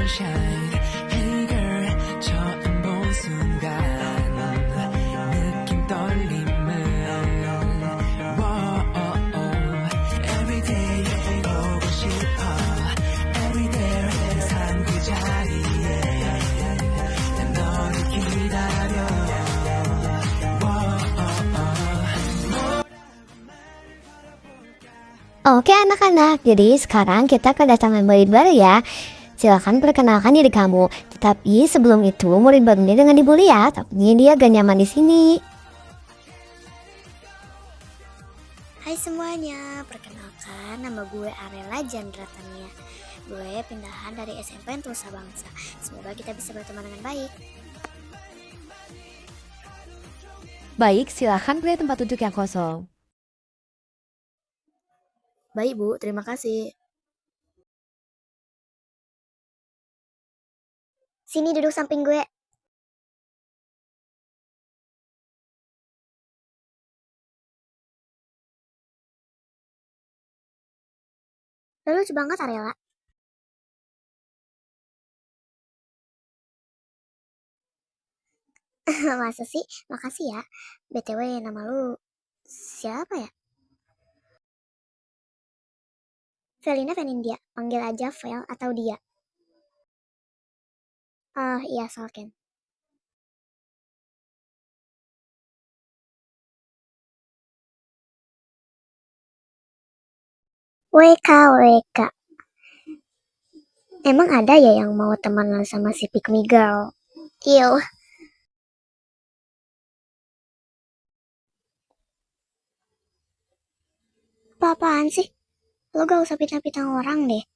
shine. Hey girl, 처음 본 순간 느낌 떨림은 Every day 보고 싶어. Every day 항상 그 자리에 난 너를 기다려. Oke anak-anak, jadi sekarang kita kedatangan murid baru ya. Silakan perkenalkan diri kamu. Tetapi sebelum itu murid barunya jangan dibully ya. Takutnya dia gak nyaman di sini. Hai semuanya, perkenalkan nama gue Arela Jandra Tania. Gue pindahan dari SMP Nusa Bangsa. Semoga kita bisa berteman dengan baik. Baik, silakan pilih tempat duduk yang kosong. Baik Bu, terima kasih. Sini duduk samping gue. Lo lucu banget Arela. Masa sih? Makasih ya. BTW nama lu siapa ya? Velina Venindia, panggil aja Vel atau dia. Iya Salken. WK, WK. Emang ada ya yang mau temenan sama si Pick Me Girl? Iyo. Apa-apaan sih? Lo gak usah pitang-pitang orang deh.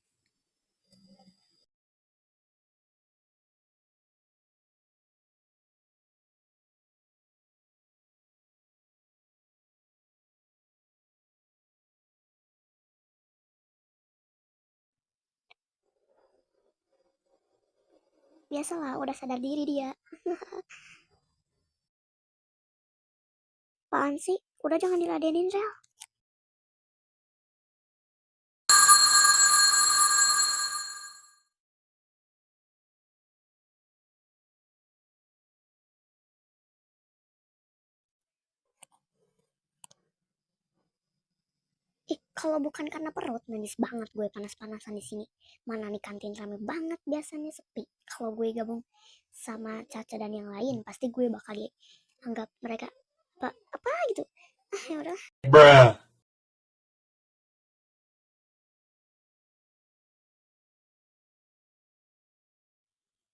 Biasalah, udah sadar diri dia. Apaan sih? Udah jangan diladenin, Rel. Kalau bukan karena perut, nangis banget gue panas-panasan di sini. Mana nih kantin rame banget, biasanya sepi. Kalau gue gabung sama Caca dan yang lain, pasti gue bakal dianggap mereka apa gitu. Ya udah. Bruh.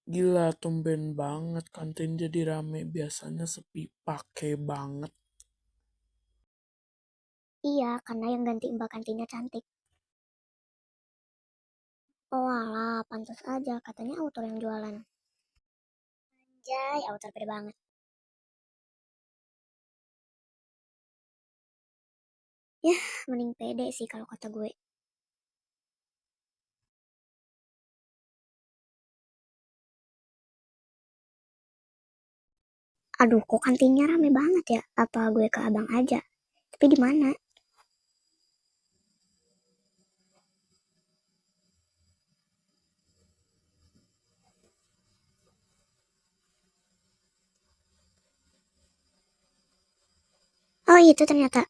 Gila, tumben banget kantin jadi rame. Biasanya sepi, pakai banget. Iya, karena yang ganti mbak kantinnya cantik. Oh alah, pantas aja. Katanya autor yang jualan. Anjay, autor pede banget. Ya, mending pede sih kalau kata gue. Aduh, kok kantinnya rame banget ya? Apa gue ke abang aja? Tapi di mana? Oh itu ternyata.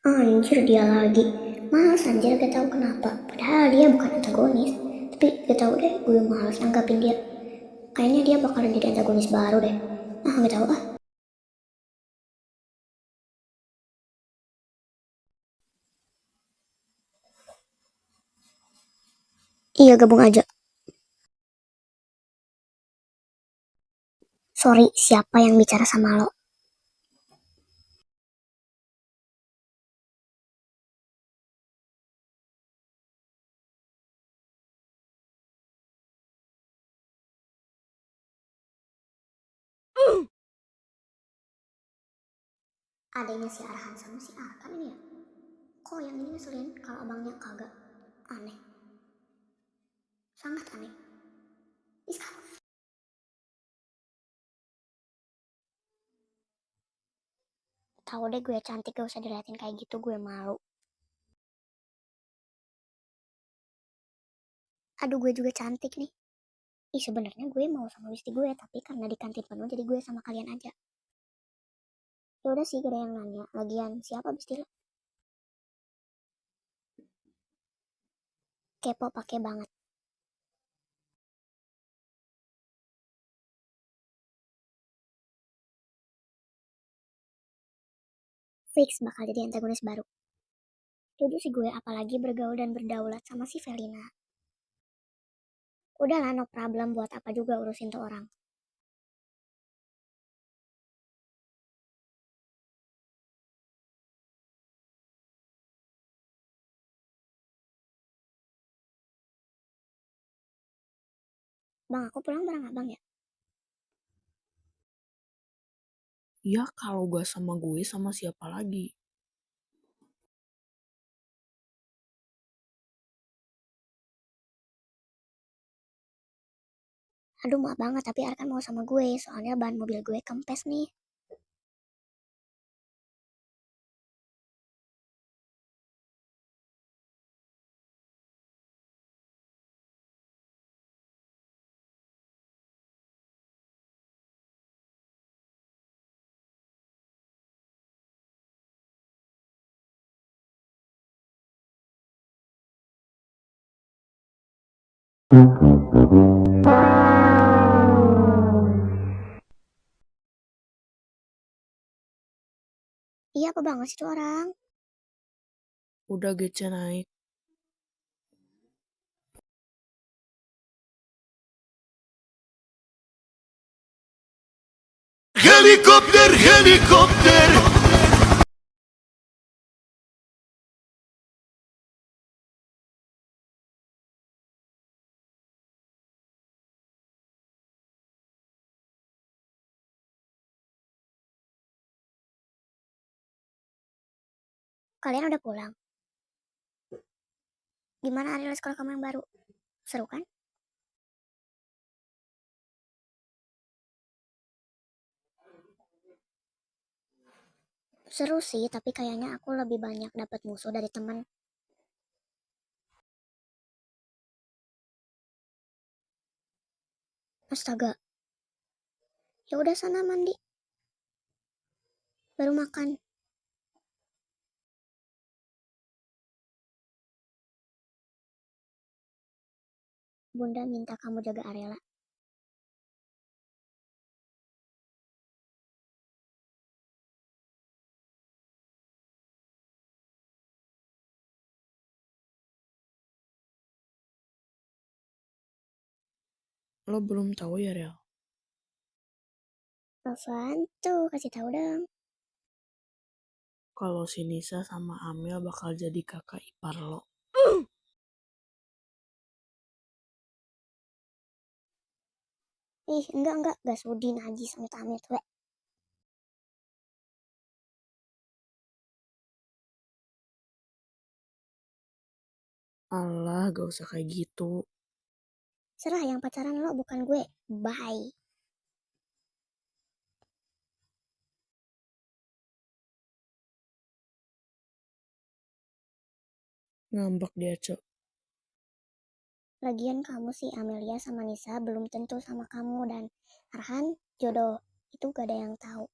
Anjir dia lagi. Males anjir gak tahu kenapa. Padahal dia bukan antagonis. Tapi gak tahu deh gue males nanggapin dia. Kayaknya dia bakalan jadi antagonis baru deh. Gak tahu ah. Iya gabung aja. Sorry siapa yang bicara sama lo? Adanya si Arhan sama si Arkan ini ya. Kok yang ini ngeselin kalau abangnya kagak? Aneh. Sangat aneh. Ih, tahu deh gue cantik gak usah diliatin kayak gitu, gue malu. Aduh, gue juga cantik nih. Ih, sebenarnya gue mau sama Wisti gue, tapi karena di kantin penuh jadi gue sama kalian aja. Ya udah sih, gak ada yang nanya. Lagian siapa Wisti lo? Kepo pakai banget. Fix bakal jadi antagonis baru. Tuduh sih gue apalagi bergaul dan berdaulat sama si Felina. Udahlah, no problem, buat apa juga urusin tuh orang. Bang, aku pulang bareng abang ya? Ya kalau gak sama gue sama siapa lagi? Aduh, maaf banget, tapi Arkan mau sama gue, soalnya ban mobil gue kempes nih. Iya, apa banget sih tuh orang? Udah gece naik. Helikopter, helikopter. Kalian udah pulang? Gimana hari sekolah kamu yang baru? Seru kan? Seru sih, tapi kayaknya aku lebih banyak dapat musuh dari teman. Astaga. Ya udah sana mandi. Baru makan. Bunda minta kamu jaga Arela. Lo belum tahu ya, Rel? Apaan tuh? Kasih tahu dong. Kalau si Nisa sama Amel bakal jadi kakak ipar lo. Ih, enggak. Gak sudi najis amit-amit, we. Allah, gak usah kayak gitu. Serah, yang pacaran lo bukan gue. Bye. Ngambek dia, Cok. Lagian kamu sih Amelia sama Nisa belum tentu sama kamu, dan Arhan jodoh itu gak ada yang tahu.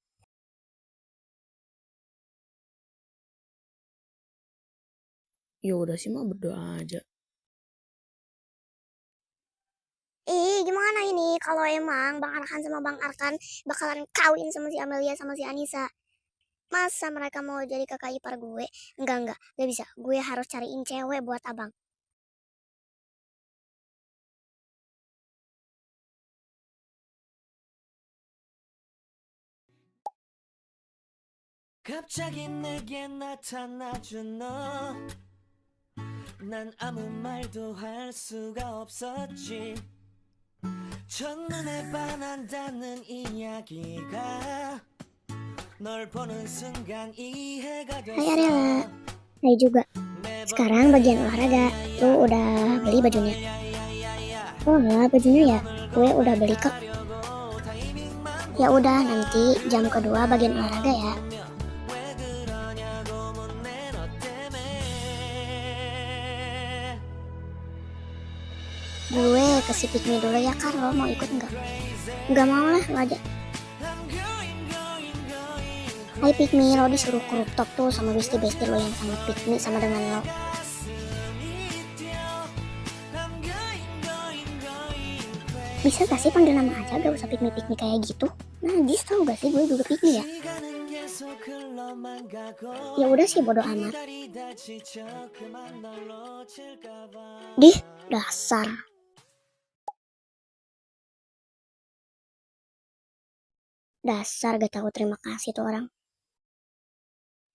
Ya udah sih mah berdoa aja. Gimana ini kalau emang Bang Arhan sama Bang Arkan bakalan kawin sama si Amelia sama si Anissa? Masa mereka mau jadi kakak ipar gue? Enggak, gak bisa. Gue harus cariin cewek buat abang. 갑자기 내게 나타나준 너. 난 아무 말도 할 수가 없었지. 첫눈에 반한다는 이야기가 Hai Arela. Hai juga. Sekarang bagian olahraga. Lu udah beli bajunya? Oh lah bajunya ya. Gue udah beli kok. Ya udah nanti jam kedua bagian olahraga ya. Gue ke si Pikmi dulu ya Kar, lo mau ikut nggak? Nggak mau lah, lo aja. Hai Pikmi, lo disuruh crop top tuh sama bestie-bestie lo yang sama Pikmi sama dengan lo. Bisa gak sih panggil nama aja, gak usah Pikmi-Pikmi kayak gitu? Najis tau gak sih, gue juga Pikmi ya. Ya udah sih bodo amat. Dih, dasar. Dasar gak tahu terima kasih tuh orang.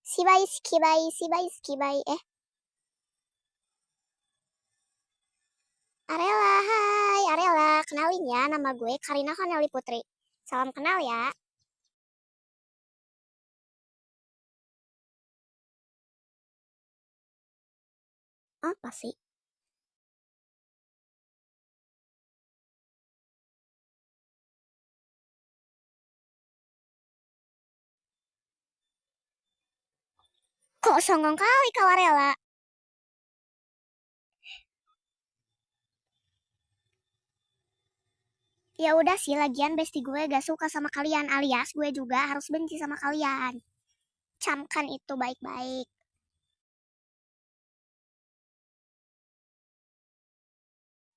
Sibai, skibai, sibai, skibai, Arela, hai Arela, kenalin ya, nama gue Karina Kaneli Putri. Salam kenal ya. Apa sih? Kok songong kali kau Arela? Ya udah sih, lagian bestie gue gak suka sama kalian, alias gue juga harus benci sama kalian. Camkan itu baik-baik.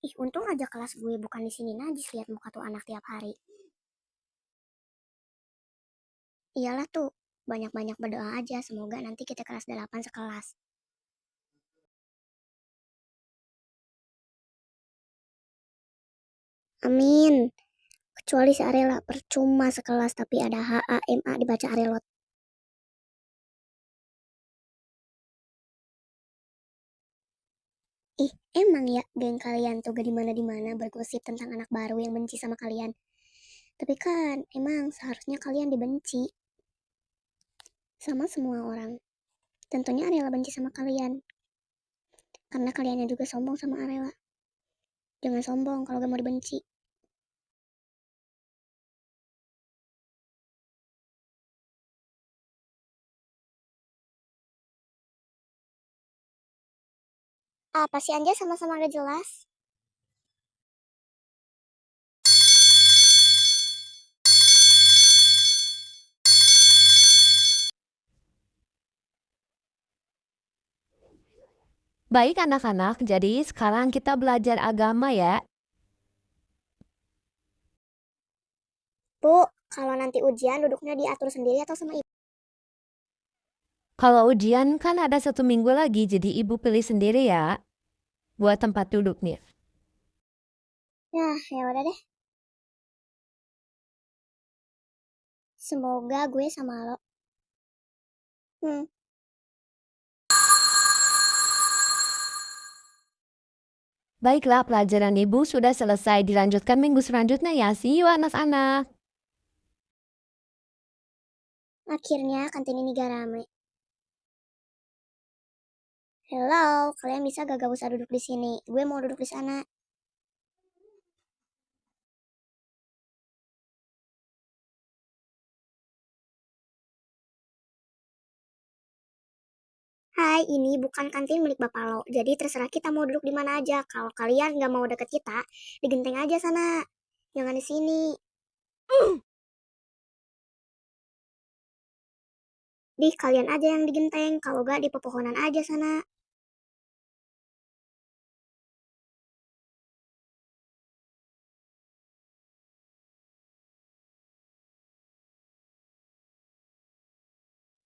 Ih, untung aja kelas gue bukan di sini najis lihat muka tuh anak tiap hari. Iyalah tuh, banyak-banyak berdoa aja semoga nanti kita kelas 8 sekelas. Amin. Kecuali si Arela percuma sekelas tapi ada HAMA dibaca Arelot. Ih, emang ya geng kalian tuh gak dimana-dimana bergosip tentang anak baru yang benci sama kalian. Tapi kan emang seharusnya kalian dibenci sama semua orang. Tentunya Arela benci sama kalian. Karena kaliannya juga sombong sama Arela. Jangan sombong kalau gak mau dibenci. Apa sih Anja sama-sama gak jelas? Baik anak-anak, jadi sekarang kita belajar agama ya. Bu, kalau nanti ujian duduknya diatur sendiri atau sama ibu? Kalau ujian kan ada 1 minggu lagi, jadi ibu pilih sendiri ya. Buat tempat duduknya. Ya udah deh. Semoga gue sama lo. Baiklah, pelajaran ibu sudah selesai. Dilanjutkan minggu selanjutnya ya. See you anak-anak. Akhirnya kantin ini gak rame. Hello, kalian bisa gak usah duduk di sini? Gue mau duduk di sana. Hai, ini bukan kantin milik bapak lo. Jadi terserah kita mau duduk di mana aja. Kalau kalian gak mau deket kita, di genteng aja sana. Jangan di sini. Di kalian aja yang di genteng. Kalau gak di pepohonan aja sana.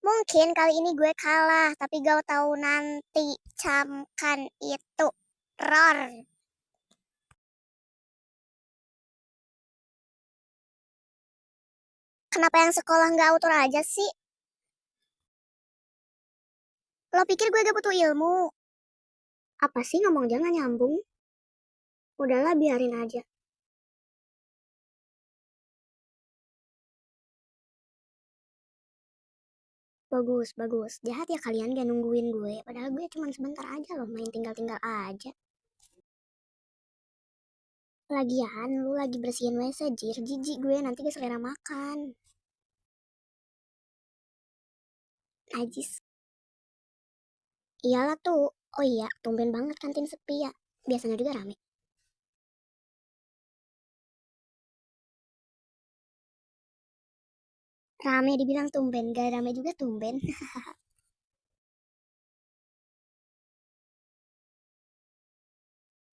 Mungkin kali ini gue kalah, tapi gak tahu nanti. Camkan itu. Roar. Kenapa yang sekolah gak autor aja sih? Lo pikir gue gak butuh ilmu? Apa sih ngomong jangan nyambung? Udahlah biarin aja. Bagus, bagus. Jahat ya kalian gak nungguin gue. Padahal gue cuma sebentar aja loh main tinggal-tinggal aja. Lagian lu lagi bersihin WC, jir. Jijik gue nanti gak selera makan. Najis. Iyalah tuh. Oh iya, tumben banget kantin sepi ya. Biasanya juga rame. Rame dibilang tumben, gak rame juga tumben.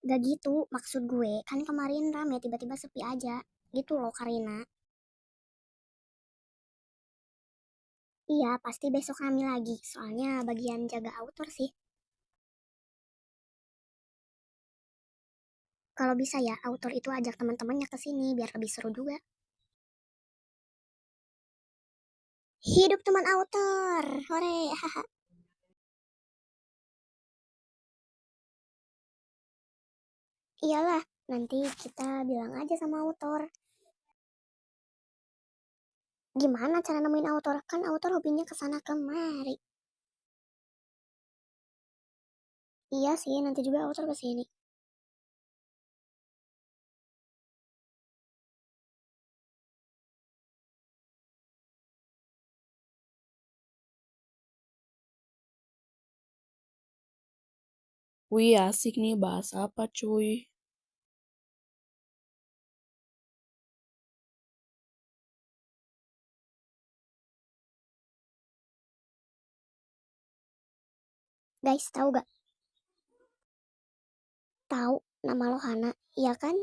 Gak gitu, maksud gue. Kan kemarin rame, tiba-tiba sepi aja. Gitu loh, Karina. Iya, pasti besok kami lagi. Soalnya bagian jaga autor sih. Kalau bisa ya, autor itu ajak teman-temannya ke sini biar lebih seru juga. Hidup teman autor. Hore. Iyalah, nanti kita bilang aja sama autor. Gimana cara nemuin autor? Kan autor hobinya kesana kemari. Iya sih, nanti juga autor ke sini. Wih, asik nih bahas apa cuy? Guys, tahu gak? Tahu nama lo Hana, iya kan?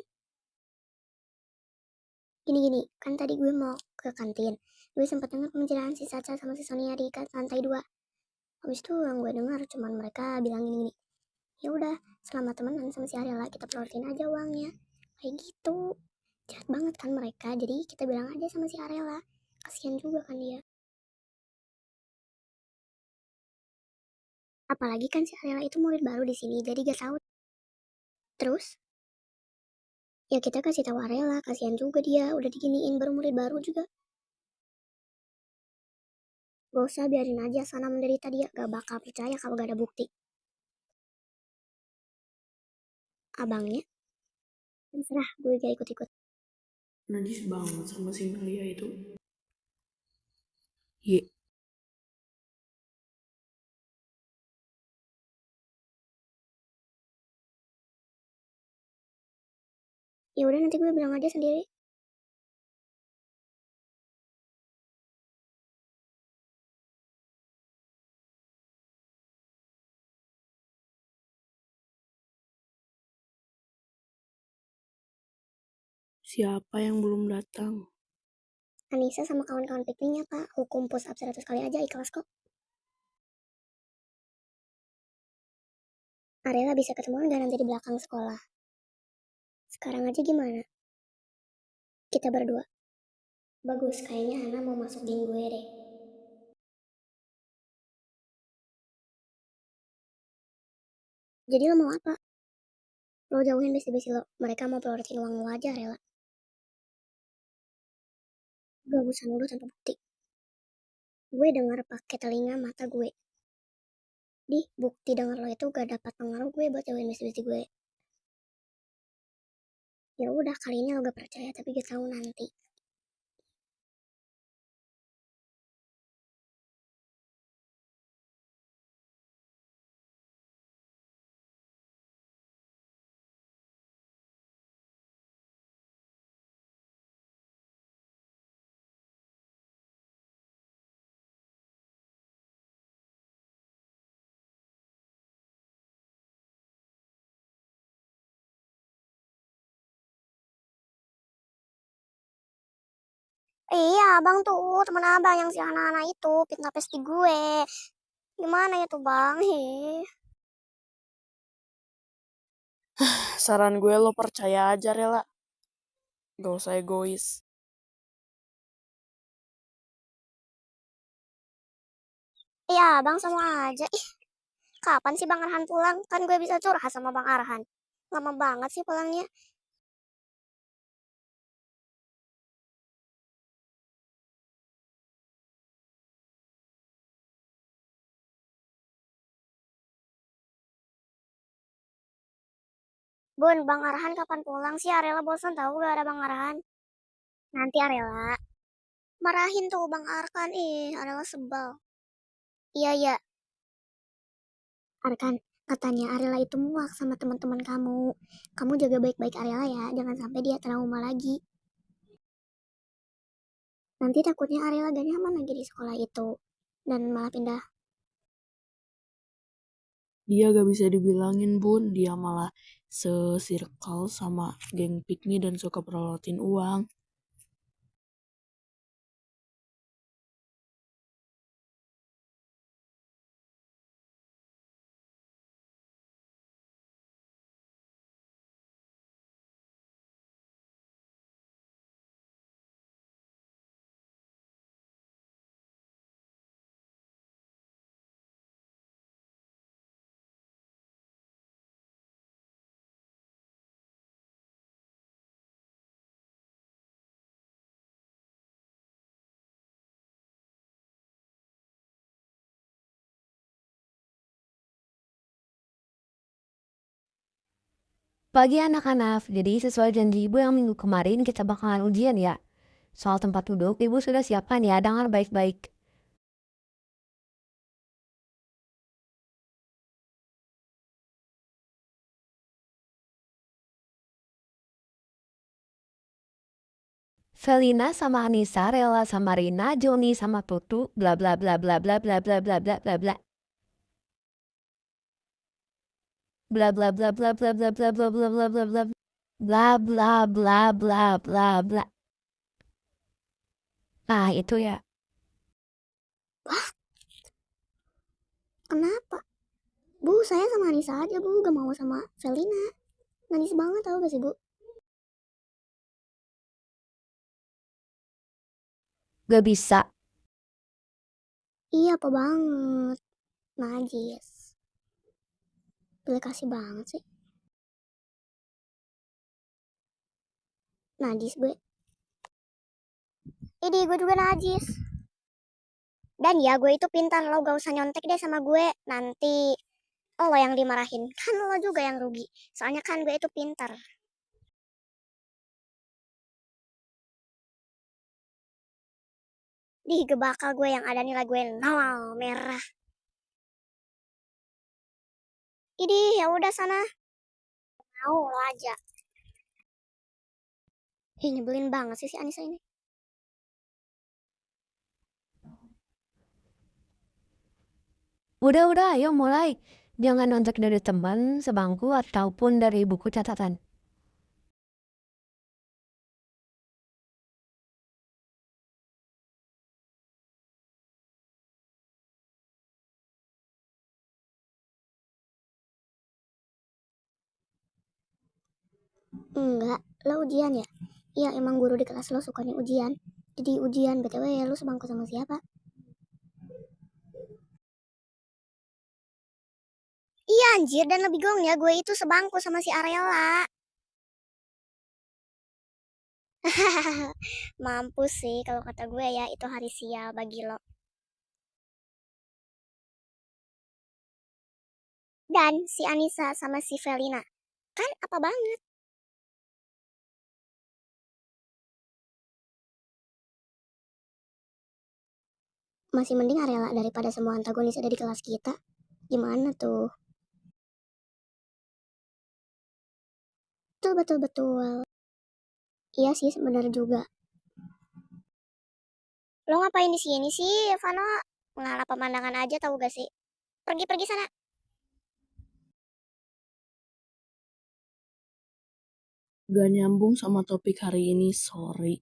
Gini-gini, kan tadi gue mau ke kantin. Gue sempat dengar pembicaraan si Caca sama si Sonia di lantai 2. Habis itu yang gue dengar cuman mereka bilang gini-gini. Ya udah, selama temenan sama si Ariela kita pelorotin aja uangnya. Kayak gitu. Jahat banget kan mereka. Jadi kita bilang aja sama si Ariela. Kasihan juga kan dia. Apalagi kan si Ariela itu murid baru di sini, jadi gak tahu. Terus, ya kita kasih tahu Ariela, kasihan juga dia, udah diginiin baru murid baru juga. Gak usah biarin aja sana menderita dia, gak bakal percaya kalau gak ada bukti. Abangnya, terserah gue gak ikut-ikut. Najis banget sama si Melia itu. Ye, Ya udah nanti gue bilang aja sendiri. siapa yang belum datang? Anissa sama kawan-kawan pikniknya pak, hukum push up 100 kali aja ikhlas kok. Ariela bisa ketemuan gak nanti di belakang sekolah? Sekarang aja gimana? Kita berdua. Bagus, kayaknya Hana mau masuk geng gue deh. Jadi lo mau apa? Lo jauhin besi-besi lo. Mereka mau pelorotin uang lo aja, rela. Gak usah nuduh tanpa bukti. Gue dengar pakai telinga mata gue. Di, bukti dengar lo itu gak dapat pengaruh gue buat jauhin besi-besi gue. Ya udah, kali ini lo gak percaya tapi gak tahu nanti. Iya, abang tuh, teman abang yang si anak-anak itu, fitnah pesti gue. Gimana ya tuh bang? Heh. Saran gue lo percaya aja Rela. Gak usah egois. Iya, bang sama aja. Ih, kapan sih Bang Arhan pulang? Kan gue bisa curhat sama Bang Arhan. Lama banget sih pulangnya. Bun, Bang Arhan kapan pulang sih? Arela bosan tahu gak ada Bang Arhan. Nanti Arela marahin tuh Bang Arkan. Arela sebel. Iya, iya. Arkan, katanya Arela itu muak sama teman-teman kamu. Kamu jaga baik-baik Arela ya, jangan sampai dia trauma lagi. Nanti takutnya Arela gak nyaman lagi di sekolah itu. Dan malah pindah. Dia gak bisa dibilangin bun, dia malah se-circle sama geng pikmi dan suka perolotin uang. Pagi anak-anak, jadi sesuai janji ibu yang minggu kemarin kita bakalan ujian ya. Soal tempat duduk, ibu sudah siapkan ya, dengar baik-baik. Felina sama Anissa rela sama Rina, Joni sama Putu, bla bla bla bla bla bla bla bla bla bla bla. Bla bla bla bla bla bla bla bla bla bla bla bla. Bla bla bla bla bla bla. Nah, itu ya. Kenapa? Bu, saya sama Anissa aja bu, gak mau sama Felina. Manis banget tau gak sih bu? Gak bisa. Iya apa banget. Najis. Pilih kasih banget sih. Najis gue. Ini gue juga najis. Dan ya gue itu pintar, lo gak usah nyontek deh sama gue. Nanti lo yang dimarahin. Kan lo juga yang rugi. Soalnya kan gue itu pintar. Di gebakal gue yang ada nilai gue 0 merah. Ini ya udah sana. Mau lo aja. Nyebelin banget sih si Anissa ini. Udah, ayo mulai. Jangan nonton dari teman, sebangku, ataupun dari buku catatan. Enggak, lo ujian ya? Iya emang guru di kelas lo sukanya ujian. Jadi ujian BTW ya lo sebangku sama siapa? Iya anjir, dan lebih gongnya gue itu sebangku sama si Arela. Mampus sih kalau kata gue ya, itu hari sial bagi lo. Dan si Anissa sama si Felina. Kan apa banget? Masih mending Arela daripada semua antagonis ada di kelas kita. Gimana tuh? Betul, betul, betul. Iya sih sebenarnya juga. Lo ngapain di sini sih, Vano? Mengarah pemandangan aja tahu gak sih? Pergi-pergi sana. Gak nyambung sama topik hari ini, sorry.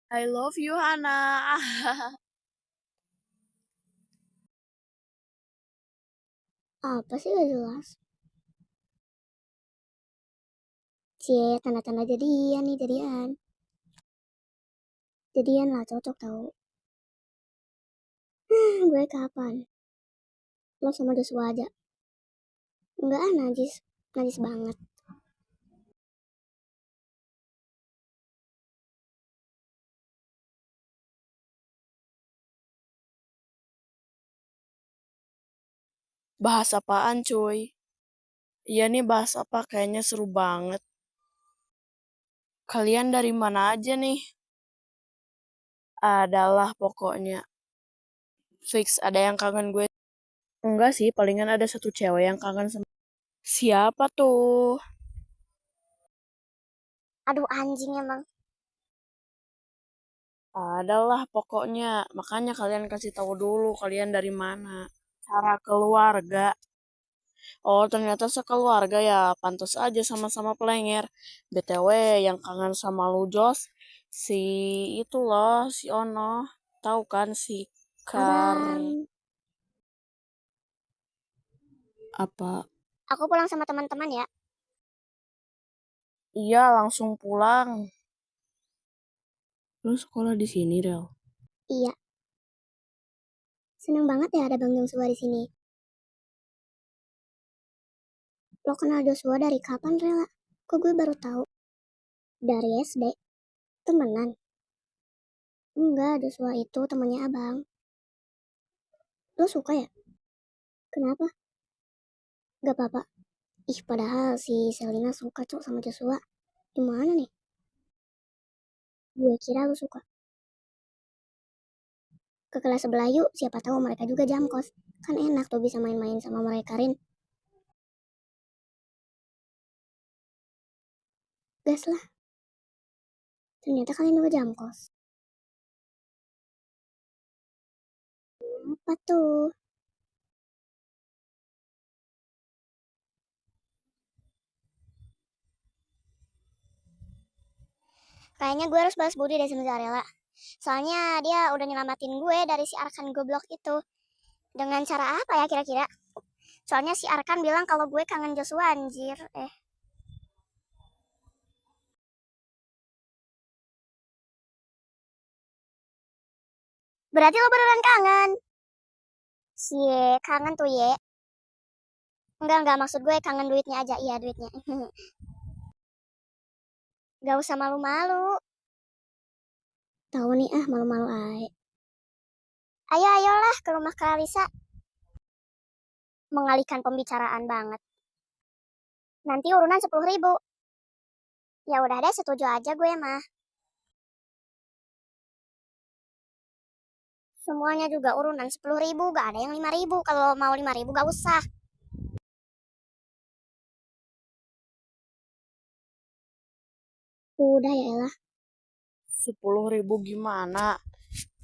I love you, Hana. Apa sih gak jelas? Cie, tanda-tanda jadian nih, jadian. Jadian lah, cocok tau. Gue kapan? Lo sama Joshua aja. Enggak ah, najis. Najis banget. Bahas apaan cuy? Iya nih bahas apa? Kayaknya seru banget. Kalian dari mana aja nih? Adalah pokoknya. Fix ada yang kangen gue. Enggak sih, palingan ada satu cewek yang kangen sama. Siapa tuh? Aduh anjing emang. Adalah pokoknya. Makanya kalian kasih tahu dulu kalian dari mana. Cara keluarga. Oh, ternyata sekeluarga ya. Pantas aja sama-sama pelenger. BTW yang kangen sama lu Jos, si itu loh, si Ono. Tahu kan si Kar Abang, apa? aku pulang sama teman-teman ya. Iya, langsung pulang. Lu sekolah di sini, Rel? Iya, seneng banget ya ada Bang Joshua di sini. Lo kenal Joshua dari kapan, Rela? Kok gue baru tahu? Dari SD. Temenan? Enggak, Joshua itu temannya abang. Lo suka ya? Kenapa? Gak apa-apa. Ih, padahal si Selina suka cok sama Joshua. Gimana nih? Gue kira lo suka. Ke kelas sebelah yuk, siapa tahu mereka juga jam kos. Kan enak tuh bisa main-main sama mereka, Rin. Gas lah, ternyata kalian juga jam kos. Apa tuh? Kayaknya gue harus balas budi deh sama Zarela. Soalnya dia udah nyelamatin gue dari si Arkan goblok itu. Dengan cara apa ya kira-kira? Soalnya si Arkan bilang kalau gue kangen Joshua anjir. Berarti lo beneran kangen? Cie, kangen tuh ye. Enggak, maksud gue kangen duitnya aja. Iya, duitnya. Gak usah malu-malu. Tahu nih ah, malu-malu aja. Ayolah ke rumah Kalisa. Mengalihkan pembicaraan banget. Nanti urunan 10.000. Ya udah deh, setuju aja gue mah. Semuanya juga urunan 10.000, gak ada yang 5.000. Kalau mau 5.000 gak usah. Udah ya elah. 10.000 gimana?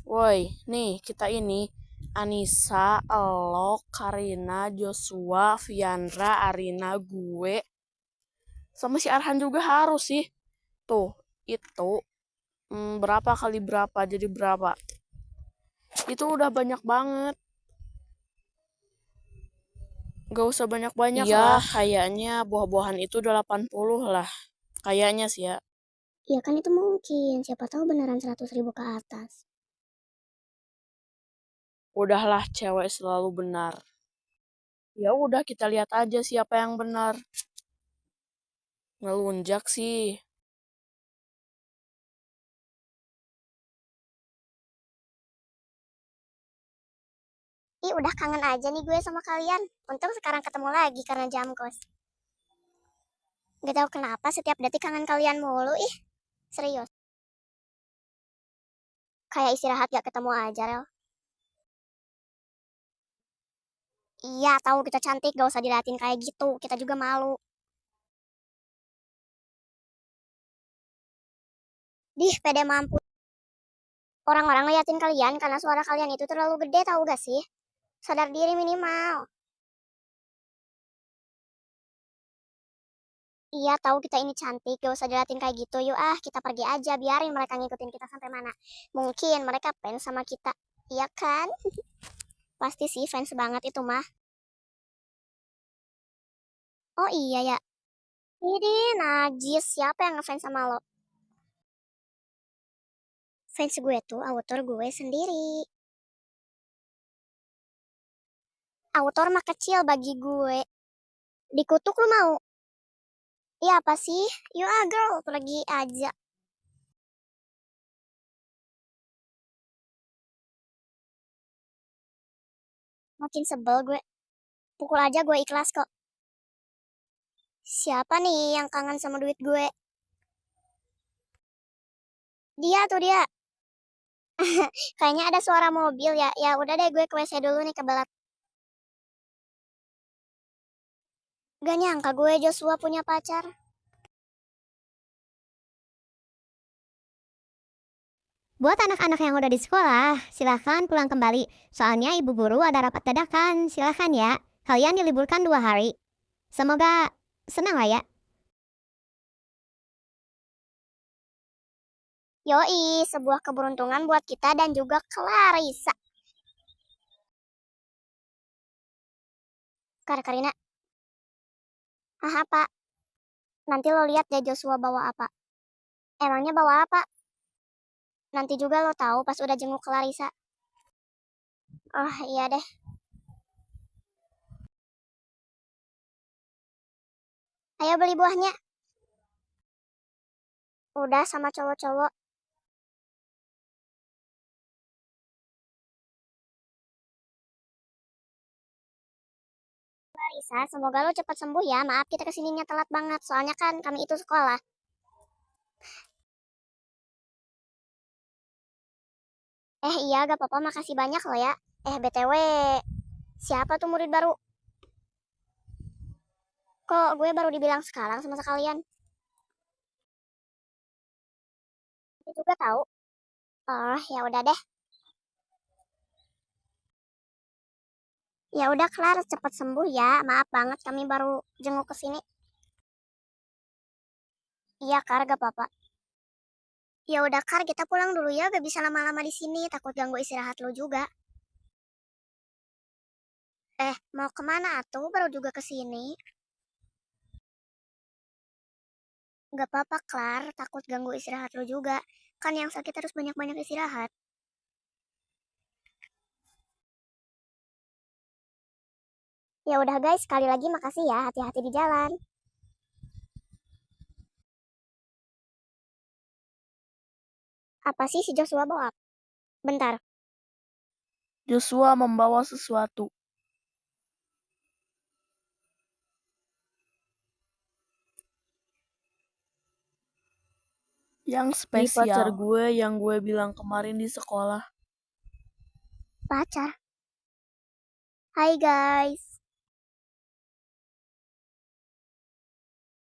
Woi, nih kita ini Anissa, Elo, Karina, Joshua, Viandra, Arina, gue, sama si Arhan juga harus sih. Tuh, itu berapa kali berapa jadi berapa? Itu udah banyak banget. Gak usah banyak-banyak Iya, lah. Kayaknya buah-buahan itu 80 lah. Kayaknya sih ya. Ya kan itu mungkin. Siapa tahu beneran 100.000 ke atas. Udahlah, cewek selalu benar. Ya udah kita lihat aja siapa yang benar. Ngelunjak sih. Ih, udah kangen aja nih gue sama kalian. Untung sekarang ketemu lagi karena jam kos. Gak tahu kenapa setiap detik kangen kalian mulu. Ih, serius. Kayak istirahat gak ketemu aja, Rel. Iya, tahu kita cantik, gak usah diliatin kayak gitu. Kita juga malu. Dih, pede mampu. Orang-orang ngeliatin kalian karena suara kalian itu terlalu gede, tahu gak sih? Sadar diri minimal. Iya, tahu kita ini cantik, gak usah diliatin kayak gitu. Yuk ah, kita pergi aja, biarin mereka ngikutin kita sampai mana. Mungkin mereka fans sama kita. Iya kan? Pasti sih fans banget itu mah. Oh iya ya. Ini najis, siapa yang ngefans sama lo? Fans gue tuh autor gue sendiri. Autor mah kecil bagi gue. Dikutuk lu mau? Iya apa sih? You a girl, pergi aja. Makin sebel gue. Pukul aja gue ikhlas kok. Siapa nih yang kangen sama duit gue? Dia tuh dia. Kayaknya ada suara mobil ya. Ya udah deh gue ke WC dulu nih kebelat. Gak nyangka gue Joshua punya pacar. Buat anak-anak yang udah di sekolah, silahkan pulang kembali. Soalnya ibu guru ada rapat dadakan. Silahkan ya. Kalian diliburkan 2 hari. Semoga senang lah ya. Yoi, sebuah keberuntungan buat kita dan juga Clarissa. Karina. Haha pak, nanti lo lihat deh Joshua bawa apa. Emangnya bawa apa? Nanti juga lo tahu pas udah jenguk Clarissa. Oh iya deh. Ayo beli buahnya. Udah sama cowok-cowok. Clarissa, semoga lo cepat sembuh ya. Maaf kita kesininya telat banget. Soalnya kan kami itu sekolah. Iya gak apa-apa, makasih banyak lo ya. BTW, siapa tuh murid baru? Kok gue baru dibilang sekarang sama sekalian? Itu juga tahu. Oh, ya udah deh. Ya udah Clara, cepat sembuh ya. Maaf banget kami baru jenguk ke sini. Iya, Kar, gak apa-apa. Ya udah Kar, kita pulang dulu ya. Gak bisa lama-lama di sini, takut ganggu istirahat lo juga. Mau kemana atuh? Baru juga ke sini. Gak apa-apa, Klar. Takut ganggu istirahat lo juga. Kan yang sakit harus banyak-banyak istirahat. Ya udah guys, sekali lagi makasih ya. Hati-hati di jalan. Apa sih si Joshua bawa? Bentar. Joshua membawa sesuatu. Yang spesial. Pacar gue yang gue bilang kemarin di sekolah. Pacar. Hai guys.